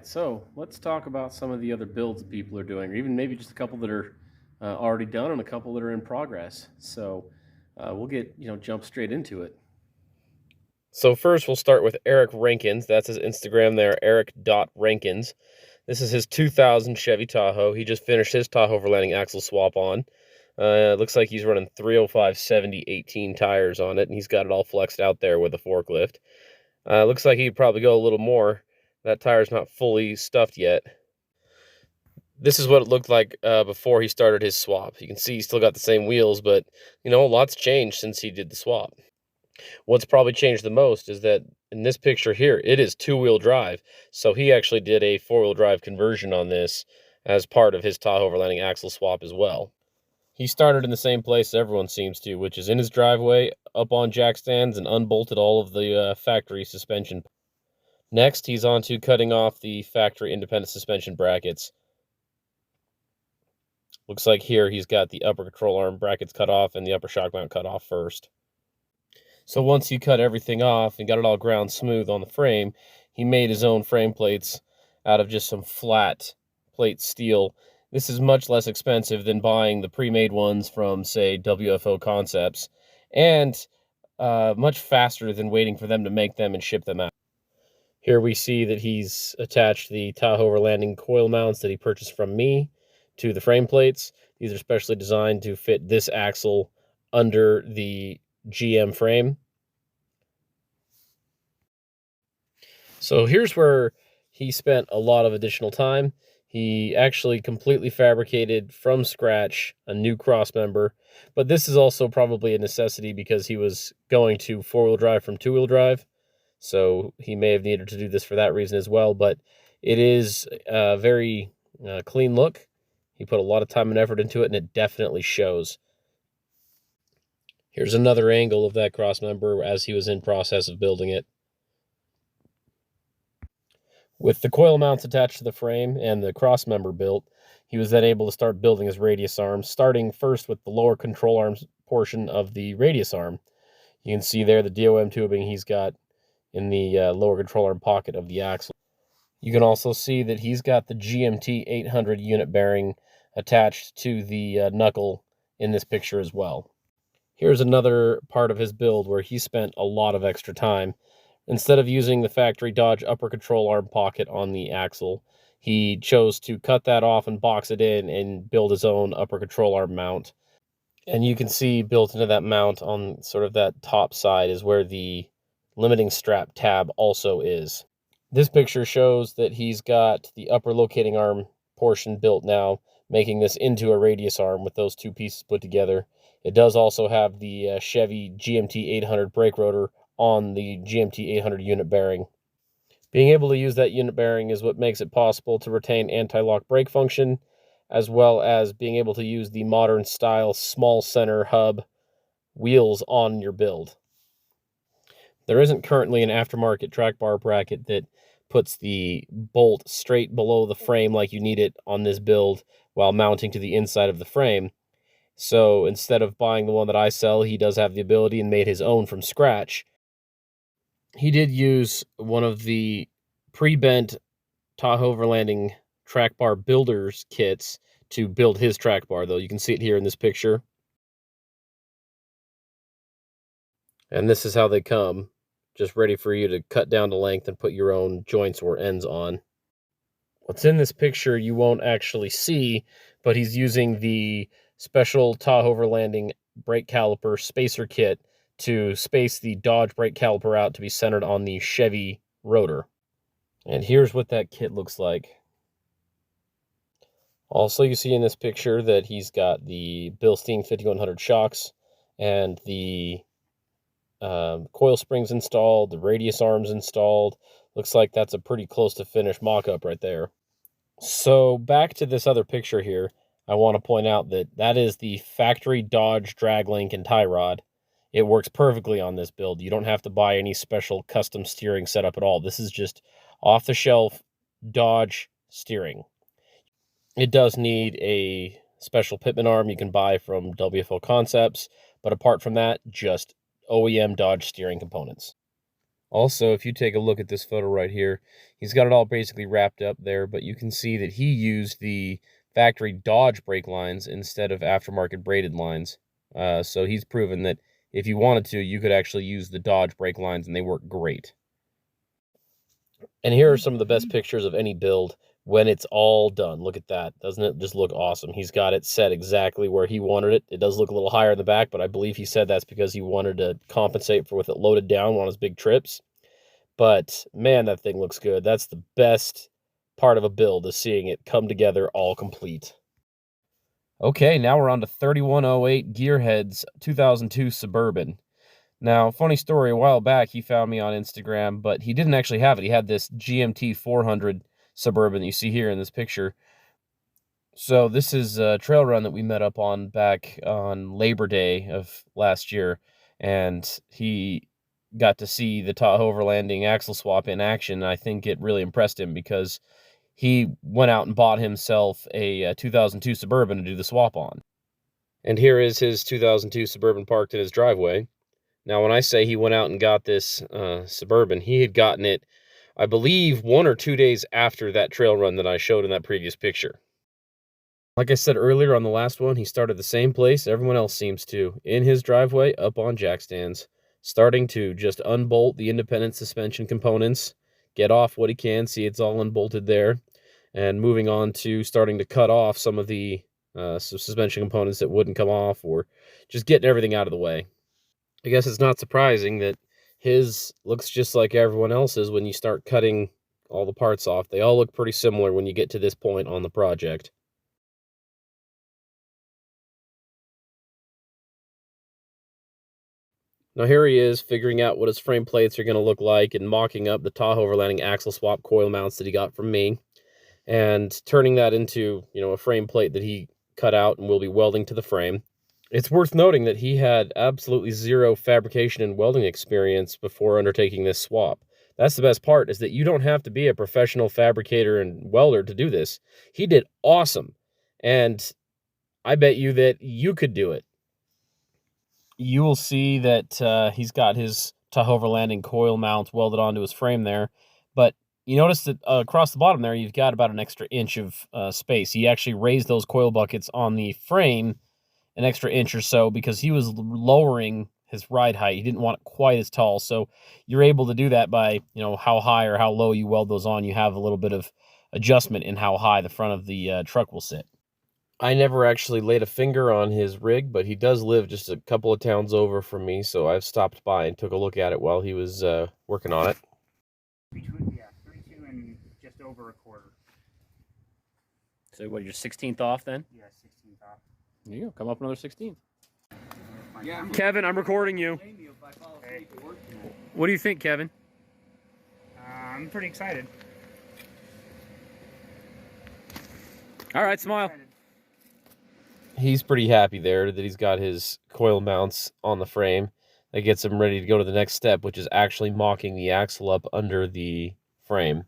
right, so let's talk about some of the other builds that people are doing, or even maybe just a couple that are already done and a couple that are in progress. So we'll get, jump straight into it. So first we'll start with Eric Rankins. That's his Instagram there, eric.rankins. This is his 2000 Chevy Tahoe. He just finished his Tahoverlanding axle swap on. Looks like he's running 305 70 18 tires on it, and he's got it all flexed out there with a forklift. Looks like he'd probably go a little more. That tire's not fully stuffed yet. This is what it looked like before he started his swap. You can see he's still got the same wheels, but, a lot's changed since he did the swap. What's probably changed the most is that in this picture here, it is two-wheel drive. So he actually did a four-wheel drive conversion on this as part of his Tahoverlanding axle swap as well. He started in the same place everyone seems to, which is in his driveway, up on jack stands, and unbolted all of the factory suspension. Next, he's on to cutting off the factory independent suspension brackets. Looks like here he's got the upper control arm brackets cut off and the upper shock mount cut off first. So once he cut everything off and got it all ground smooth on the frame, he made his own frame plates out of just some flat plate steel. This is much less expensive than buying the pre-made ones from, say, WFO Concepts, and much faster than waiting for them to make them and ship them out. Here we see that he's attached the Tahoverlanding coil mounts that he purchased from me to the frame plates. These are specially designed to fit this axle under the GM frame. So here's where he spent a lot of additional time. He actually completely fabricated from scratch a new cross member, but this is also probably a necessity because he was going to four-wheel drive from two-wheel drive, so he may have needed to do this for that reason as well, but it is a very clean look. He put a lot of time and effort into it, and it definitely shows. Here's another angle of that cross member as he was in process of building it. With the coil mounts attached to the frame and the cross member built, he was then able to start building his radius arm, starting first with the lower control arms portion of the radius arm. You can see there the DOM tubing he's got in the lower control arm pocket of the axle. You can also see that he's got the GMT 800 unit bearing attached to the knuckle in this picture as well. Here's another part of his build where he spent a lot of extra time. Instead of using the factory Dodge upper control arm pocket on the axle, he chose to cut that off and box it in and build his own upper control arm mount. And you can see built into that mount on sort of that top side is where the limiting strap tab also is. This picture shows that he's got the upper locating arm portion built now, making this into a radius arm with those two pieces put together. It does also have the Chevy GMT 800 brake rotor on the GMT 800 unit bearing. Being able to use that unit bearing is what makes it possible to retain anti-lock brake function, as well as being able to use the modern style small center hub wheels on your build. There isn't currently an aftermarket track bar bracket that puts the bolt straight below the frame like you need it on this build while mounting to the inside of the frame. So instead of buying the one that I sell, he does have the ability and made his own from scratch. He did use one of the pre-bent Tahoverlanding track bar builders kits to build his track bar, though. You can see it here in this picture. And this is how they come, just ready for you to cut down to length and put your own joints or ends on. What's in this picture you won't actually see, but he's using the special Tahoverlanding brake caliper spacer kit to space the Dodge brake caliper out to be centered on the Chevy rotor. And here's what that kit looks like. Also, you see in this picture that he's got the Bilstein 5100 shocks and the coil springs installed, the radius arms installed. Looks like that's a pretty close to finished mock-up right there. So back to this other picture here, I want to point out that that is the factory Dodge drag link and tie rod. It works perfectly on this build. You don't have to buy any special custom steering setup at all. This is just off-the-shelf Dodge steering. It does need a special pitman arm you can buy from WFO Concepts, but apart from that, just OEM Dodge steering components. Also, if you take a look at this photo right here, he's got it all basically wrapped up there, but you can see that he used the factory Dodge brake lines instead of aftermarket braided lines. So he's proven that if you wanted to, you could actually use the Dodge brake lines, and they work great. And here are some of the best pictures of any build when it's all done. Look at that. Doesn't it just look awesome? He's got it set exactly where he wanted it. It does look a little higher in the back, but I believe he said that's because he wanted to compensate for with it loaded down on his big trips. But man, that thing looks good. That's the best part of a build, is seeing it come together all complete. Okay, now we're on to 3108 Gearheads 2002 Suburban. Now, funny story, a while back he found me on Instagram, but he didn't actually have it. He had this GMT 400 Suburban that you see here in this picture. So this is a trail run that we met up on back on Labor Day of last year, and he got to see the Tahoverlanding axle swap in action. And I think it really impressed him because he went out and bought himself a 2002 Suburban to do the swap on. And here is his 2002 Suburban parked in his driveway. Now, when I say he went out and got this Suburban, he had gotten it, I believe, 1 or 2 days after that trail run that I showed in that previous picture. Like I said earlier on the last one, he started the same place everyone else seems to, in his driveway up on jack stands, starting to just unbolt the independent suspension components, get off what he can, see it's all unbolted there, and moving on to starting to cut off some of the suspension components that wouldn't come off, or just getting everything out of the way. I guess it's not surprising that his looks just like everyone else's when you start cutting all the parts off. They all look pretty similar when you get to this point on the project. Now here he is figuring out what his frame plates are going to look like and mocking up the Tahoverlanding axle swap coil mounts that he got from me, and turning that into, a frame plate that he cut out and will be welding to the frame. It's worth noting that he had absolutely zero fabrication and welding experience before undertaking this swap. That's the best part, is that you don't have to be a professional fabricator and welder to do this. He did awesome, and I bet you that you could do it. You will see that he's got his Tahoverlanding coil mounts welded onto his frame there, but you notice that across the bottom there, you've got about an extra inch of space. He actually raised those coil buckets on the frame an extra inch or so because he was lowering his ride height. He didn't want it quite as tall. So you're able to do that by, how high or how low you weld those on. You have a little bit of adjustment in how high the front of the truck will sit. I never actually laid a finger on his rig, but he does live just a couple of towns over from me, so I've stopped by and took a look at it while he was working on it. 32 and just over a quarter. So what, you're 16th off then? Yeah, 16th off. There you go. Come up another 16th. Yeah, Kevin, I'm recording you. Hey. What do you think, Kevin? I'm pretty excited. All right, smile. He's pretty happy there that he's got his coil mounts on the frame. That gets him ready to go to the next step, which is actually mocking the axle up under the frame,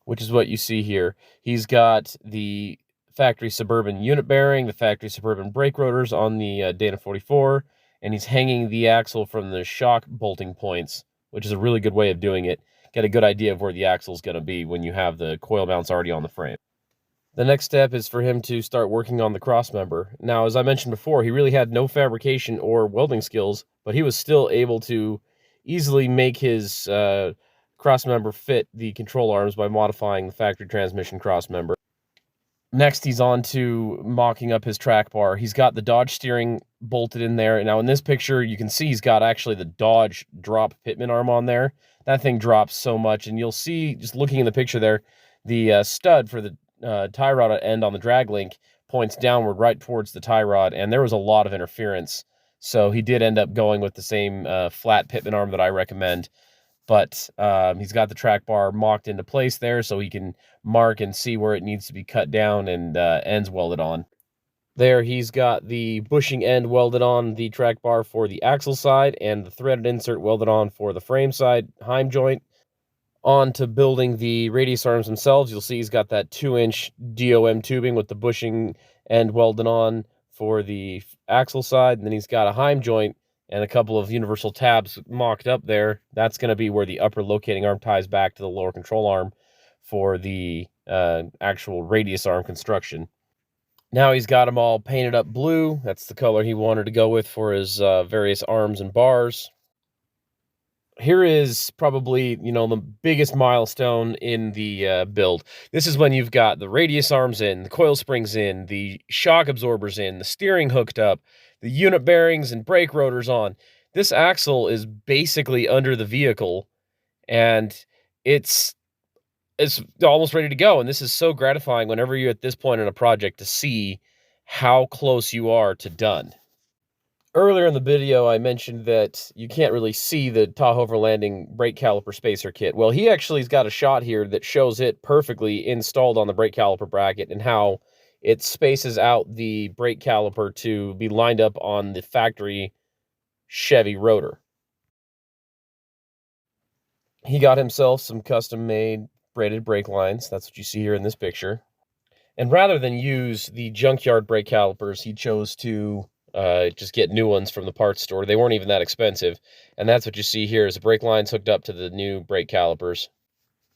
which is what you see here. He's got the factory Suburban unit bearing, the factory Suburban brake rotors on the Dana 44, and he's hanging the axle from the shock bolting points, which is a really good way of doing it. Get a good idea of where the axle is going to be when you have the coil mounts already on the frame. The next step is for him to start working on the crossmember. Now, as I mentioned before, he really had no fabrication or welding skills, but he was still able to easily make his crossmember fit the control arms by modifying the factory transmission crossmember. Next, he's on to mocking up his track bar. He's got the Dodge steering bolted in there. Now, in this picture, you can see he's got actually the Dodge drop pitman arm on there. That thing drops so much, and you'll see, just looking in the picture there, the stud for the tie rod end on the drag link points downward right towards the tie rod, and there was a lot of interference. So he did end up going with the same flat pitman arm that I recommend. But he's got the track bar mocked into place there so he can mark and see where it needs to be cut down and ends welded on. There he's got the bushing end welded on the track bar for the axle side and the threaded insert welded on for the frame side heim joint. On to building the radius arms themselves. You'll see he's got that 2-inch DOM tubing with the bushing end welded on for the axle side, and then he's got a heim joint and a couple of universal tabs mocked up there, that's going to be where the upper locating arm ties back to the lower control arm for the actual radius arm construction. Now he's got them all painted up blue. That's the color he wanted to go with for his various arms and bars. Here is probably, the biggest milestone in the build. This is when you've got the radius arms in, the coil springs in, the shock absorbers in, the steering hooked up, the unit bearings and brake rotors on. This axle is basically under the vehicle, and it's almost ready to go. And this is so gratifying whenever you're at this point in a project to see how close you are to done. Earlier in the video, I mentioned that you can't really see the Tahoverlanding brake caliper spacer kit. Well, he actually's got a shot here that shows it perfectly installed on the brake caliper bracket and how it spaces out the brake caliper to be lined up on the factory Chevy rotor. He got himself some custom-made braided brake lines. That's what you see here in this picture. And rather than use the junkyard brake calipers, he chose to just get new ones from the parts store. They weren't even that expensive. And that's what you see here is the brake lines hooked up to the new brake calipers.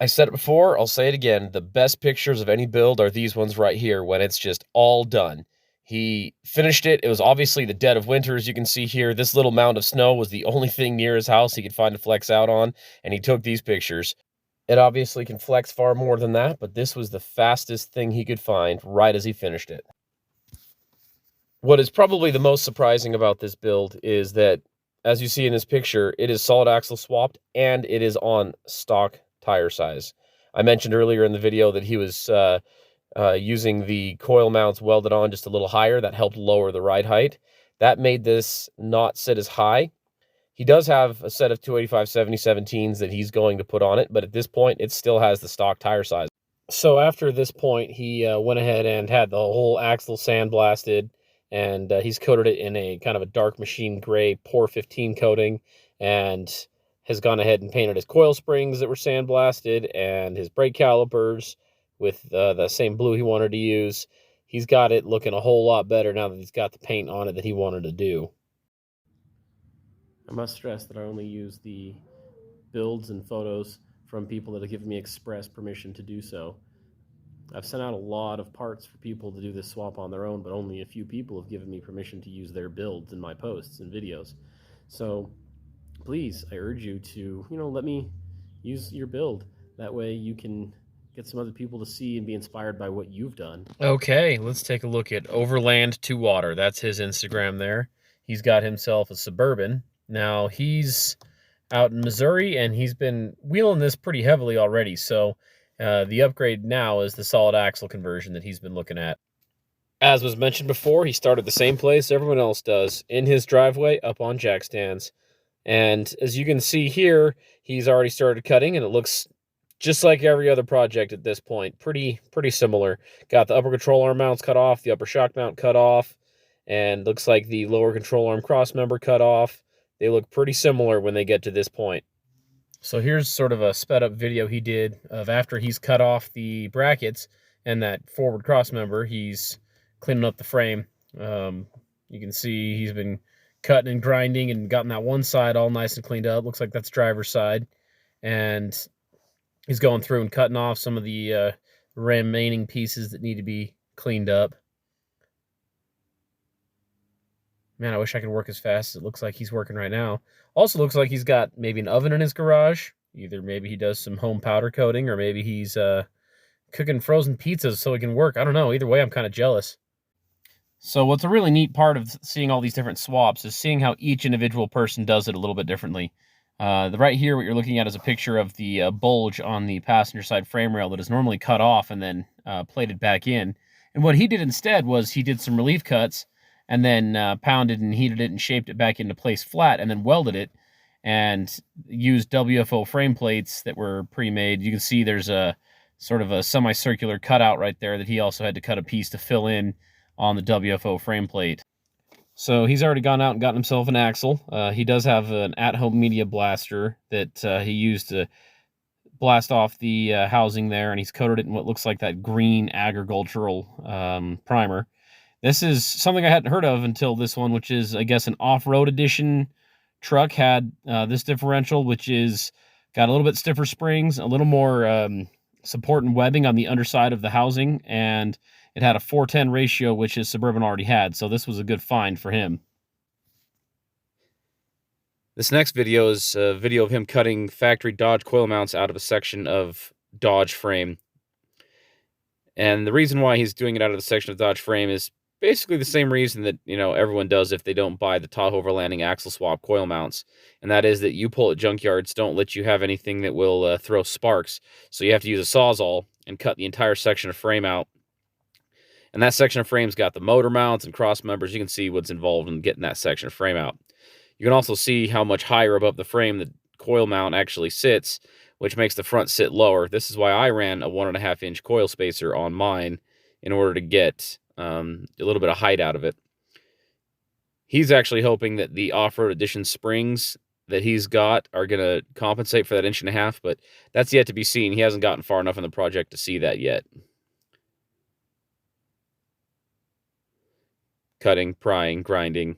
I said it before, I'll say it again. The best pictures of any build are these ones right here when it's just all done. He finished it. It was obviously the dead of winter, as you can see here. This little mound of snow was the only thing near his house he could find to flex out on, and he took these pictures. It obviously can flex far more than that, but this was the fastest thing he could find right as he finished it. What is probably the most surprising about this build is that, as you see in this picture, it is solid axle swapped and it is on stock tire size. I mentioned earlier in the video that he was using the coil mounts welded on just a little higher. That helped lower the ride height. That made this not sit as high. He does have a set of 285/70/17s that he's going to put on it, but at this point, it still has the stock tire size. So after this point, he went ahead and had the whole axle sandblasted, and he's coated it in a kind of a dark machine gray POR 15 coating, and has gone ahead and painted his coil springs that were sandblasted and his brake calipers with the same blue he wanted to use. He's got it looking a whole lot better now that he's got the paint on it that he wanted to do. I must stress that I only use the builds and photos from people that have given me express permission to do so. I've sent out a lot of parts for people to do this swap on their own, but only a few people have given me permission to use their builds in my posts and videos. So please, I urge you to, let me use your build. That way you can get some other people to see and be inspired by what you've done. Okay, let's take a look at Overland to Water. That's his Instagram there. He's got himself a Suburban. Now, he's out in Missouri, and he's been wheeling this pretty heavily already, so the upgrade now is the solid axle conversion that he's been looking at. As was mentioned before, he started the same place everyone else does, in his driveway up on jack stands. And as you can see here, he's already started cutting, and it looks just like every other project at this point. Pretty similar. Got the upper control arm mounts cut off, the upper shock mount cut off, and looks like the lower control arm cross member cut off. They look pretty similar when they get to this point. So here's sort of a sped up video he did of after he's cut off the brackets and that forward cross member, he's cleaning up the frame. You can see he's been cutting and grinding and gotten that one side all nice and cleaned up. Looks like that's driver's side. And he's going through and cutting off some of the remaining pieces that need to be cleaned up. Man, I wish I could work as fast as it looks like he's working right now. Also looks like he's got maybe an oven in his garage. Either maybe he does some home powder coating, or maybe he's cooking frozen pizzas so he can work. I don't know. Either way, I'm kind of jealous. So what's a really neat part of seeing all these different swaps is seeing how each individual person does it a little bit differently. Right here, what you're looking at is a picture of the bulge on the passenger side frame rail that is normally cut off and then plated back in. And what he did instead was he did some relief cuts and then pounded and heated it and shaped it back into place flat and then welded it and used WFO frame plates that were pre-made. You can see there's a sort of a semicircular cutout right there that he also had to cut a piece to fill in on the WFO frame plate. So he's already gone out and gotten himself an axle. He does have an at-home media blaster that he used to blast off the housing there, and he's coated it in what looks like that green agricultural primer. This is something I hadn't heard of until this one, which is, I guess, an off-road edition truck had this differential, which is got a little bit stiffer springs, a little more support and webbing on the underside of the housing, and it had a 4:10 ratio, which his Suburban already had, so this was a good find for him. This next video is a video of him cutting factory Dodge coil mounts out of a section of Dodge frame. And the reason why he's doing it out of the section of Dodge frame is basically the same reason that, you know, everyone does if they don't buy the Tahoverlanding axle swap coil mounts. And that is that U-pull at junkyards don't let you have anything that will throw sparks. So you have to use a Sawzall and cut the entire section of frame out. And that section of frame's got the motor mounts and cross members. You can see what's involved in getting that section of frame out. You can also see how much higher above the frame the coil mount actually sits, which makes the front sit lower. This is why I ran a 1.5 inch coil spacer on mine in order to get a little bit of height out of it. He's actually hoping that the off-road edition springs that he's got are going to compensate for that 1.5 inches, but that's yet to be seen. He hasn't gotten far enough in the project to see that yet. Cutting, prying, grinding.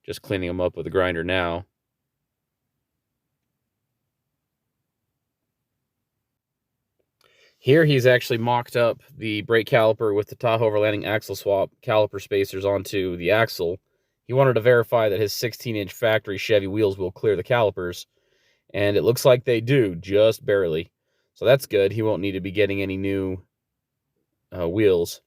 Just cleaning them up with a grinder now. Here he's actually mocked up the brake caliper with the Tahoverlanding axle swap caliper spacers onto the axle. He wanted to verify that his 16-inch factory Chevy wheels will clear the calipers, and it looks like they do, just barely. So that's good. He won't need to be getting any new wheels.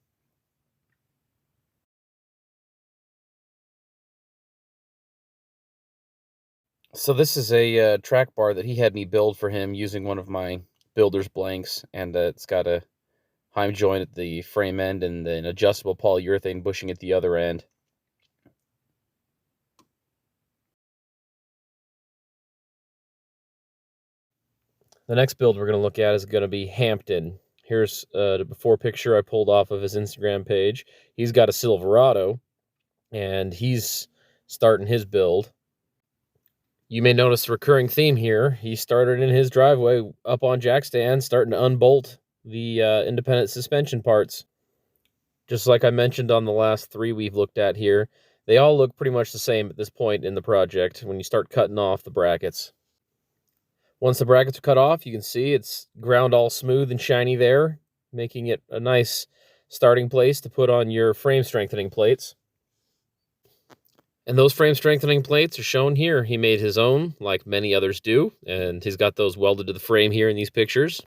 So this is a track bar that he had me build for him using one of my builder's blanks, and it's got a heim joint at the frame end and an adjustable polyurethane bushing at the other end. The next build we're going to look at is going to be Hampton. Here's the before picture I pulled off of his Instagram page. He's got a Silverado, and he's starting his build. You may notice a recurring theme here. He started in his driveway up on jack stand, starting to unbolt the independent suspension parts. Just like I mentioned on the last 3 we've looked at here, they all look pretty much the same at this point in the project when you start cutting off the brackets. Once the brackets are cut off, you can see it's ground all smooth and shiny there, making it a nice starting place to put on your frame strengthening plates. And those frame strengthening plates are shown here. He made his own, like many others do, and he's got those welded to the frame here in these pictures.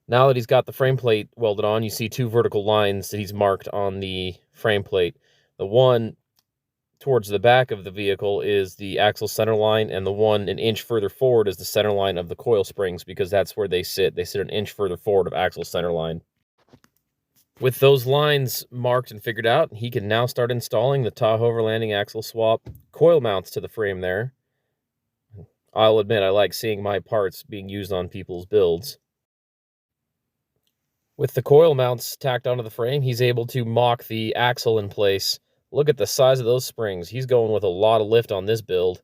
Now that he's got the frame plate welded on, you see 2 vertical lines that he's marked on the frame plate. The one towards the back of the vehicle is the axle center line, and the one 1 inch further forward is the center line of the coil springs, because that's where they sit. They sit 1 inch further forward of axle center line. With those lines marked and figured out, he can now start installing the Tahoverlanding axle swap coil mounts to the frame there. I'll admit I like seeing my parts being used on people's builds. With the coil mounts tacked onto the frame, he's able to mock the axle in place. Look at the size of those springs. He's going with a lot of lift on this build.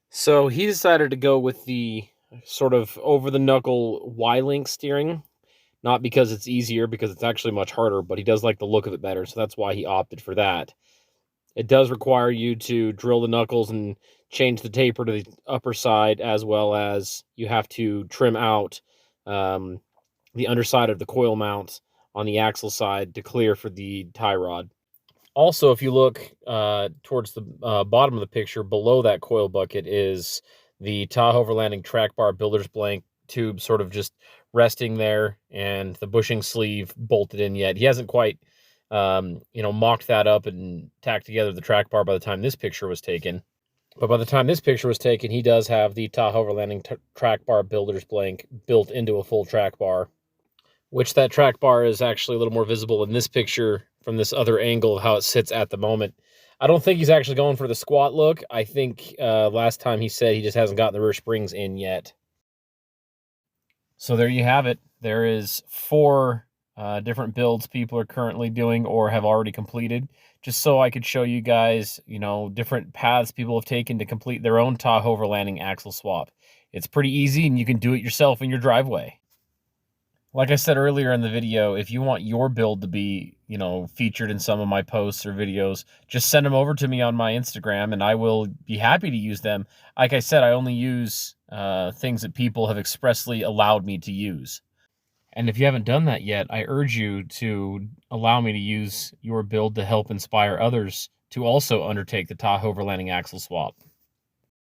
So he decided to go with the sort of over-the-knuckle Y-link steering. Not because it's easier, because it's actually much harder, but he does like the look of it better, so that's why he opted for that. It does require you to drill the knuckles and change the taper to the upper side, as well as you have to trim out the underside of the coil mount on the axle side to clear for the tie rod. Also, if you look towards the bottom of the picture, below that coil bucket is the Tahoverlanding track bar builder's blank tube sort of just resting there, and the bushing sleeve bolted in yet. He hasn't quite, mocked that up and tacked together the track bar by the time this picture was taken. But by the time this picture was taken, he does have the Tahoverlanding track bar builder's blank built into a full track bar, which that track bar is actually a little more visible in this picture from this other angle of how it sits at the moment. I don't think he's actually going for the squat look. I think last time he said he just hasn't gotten the rear springs in yet. So there you have it. There is 4 different builds people are currently doing or have already completed, just so I could show you guys, different paths people have taken to complete their own Tahoverlanding axle swap. It's pretty easy, and you can do it yourself in your driveway. Like I said earlier in the video, if you want your build to be, featured in some of my posts or videos, just send them over to me on my Instagram and I will be happy to use them. Like I said, I only use things that people have expressly allowed me to use. And if you haven't done that yet, I urge you to allow me to use your build to help inspire others to also undertake the Tahoe overlanding axle swap.